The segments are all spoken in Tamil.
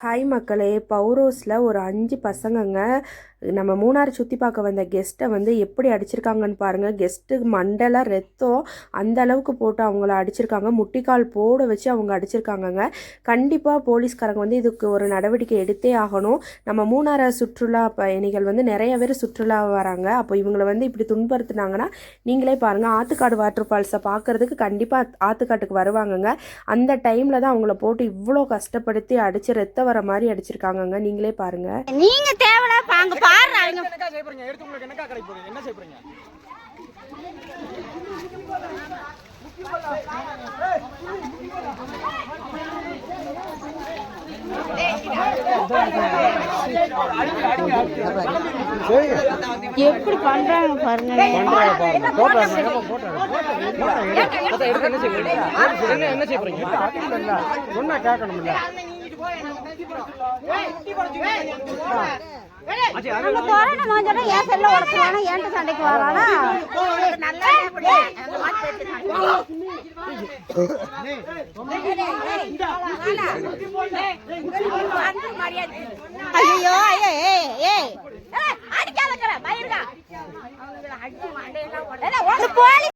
ஹாய் மக்களே, பௌரோஸில் ஒரு 5 பசங்கங்க நம்ம மூணாறு சுற்றி பார்க்க வந்த கெஸ்ட்டை வந்து எப்படி அடிச்சிருக்காங்கன்னு பாருங்கள். கெஸ்ட்டு மண்டெல்லாம் ரத்தம் அந்த அளவுக்கு போட்டு அவங்கள அடிச்சிருக்காங்க. முட்டிக்கால் போட வச்சு அவங்க அடிச்சிருக்காங்கங்க. கண்டிப்பாக போலீஸ்காரங்க வந்து இதுக்கு ஒரு நடவடிக்கை எடுத்தே ஆகணும். நம்ம மூணாறு சுற்றுலா பயணிகள் வந்து நிறைய பேர் சுற்றுலா வராங்க. அப்போ இவங்களை வந்து இப்படி துன்புறுத்துனாங்கன்னா நீங்களே பாருங்கள். ஆத்துக்காடு வாட்டர் ஃபால்ஸை பார்க்குறதுக்கு கண்டிப்பாக ஆத்துக்காட்டுக்கு வருவாங்கங்க. அந்த டைமில் தான் அவங்கள போட்டு இவ்வளோ கஷ்டப்படுத்தி அடித்து ரத்த வர மாதிரி அடிச்சிருக்காங்கங்க. நீங்களே பாருங்க. நீங்க தேவல பாங்க பாருங்க. என்னக்கா செய்றீங்க? எடுத்து உங்களுக்கு என்னக்கா கடை போறீங்க? என்ன செய்றீங்க? எப்படி பண்றாங்க பாருங்க. என்ன செய்றீங்க? சொன்னா கேட்கணும்ல. நம்ம போறோம் மோஞ்சனா ஏன் செல்ல ஓடுறானா ஏன்ட்ட சண்டைக்கு வரானா நல்லா ஐயோ ஐயோ ஏய் ஏய் அடிக்காதங்கற பயிர்கா அவங்கள அடி மண்டையெல்லாம் ஓடல ஓடு போலி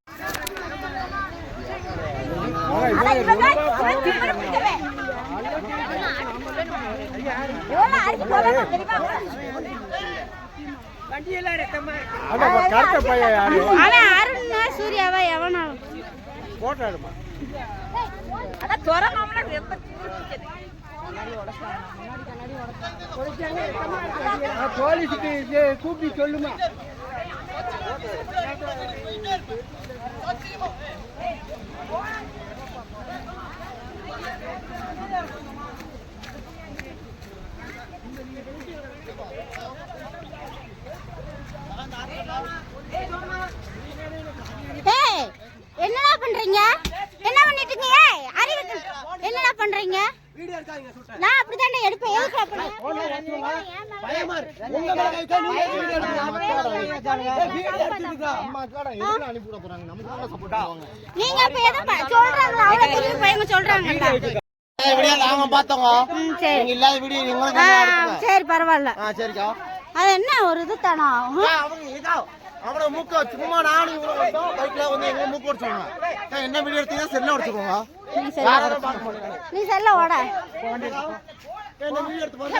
சூர்யாவா எவனா போட்டோ எடுமா போலீஸுக்கு கூப்பி சொல்லுமா. என்னடா பண்றீங்க? என்ன பண்ணிட்டு இருக்கீங்க? அறிவுக்கு என்னடா பண்றீங்க? வீடியோ எடுக்காதீங்க சொல்றேன். நான் அப்படிதான் எடுப்பேன். எதுக்கு அப்படிங்க? பயமா இருக்கு. உங்க மேல கைக்கா நீங்க வீடியோ எடுக்காதீங்க. வீடியோ எடுத்துங்க. அம்மா கடை எதுக்கு அனுப்பி விட போறாங்க? நமக்கு தான் சப்போர்ட் பண்ணுவாங்க. நீங்க இப்ப எது சொல்றாங்களா? அவங்க திருப்பி பையங்க சொல்றாங்கடா. வீடியோ நாங்க பார்த்தோங்க. சரி. நீங்க இல்லாத வீடியோ நீங்க எடுங்க. சரி பரவாயில்லை. சரிக்கா. அது என்ன ஒரு இது தானா? அவங்க இதா அவன மூக்க சும்மா நானும் இவங்க வந்தோம் பைக்ல வந்து எங்க மூக்கு ஓடிச்சாங்க. என்ன வீடியோ எடுத்தீங்க செல்ல ஓடிச்சுக்கோங்க. நீ செல்ல ஓட. என்ன வீடியோ எடுத்து பாருங்க.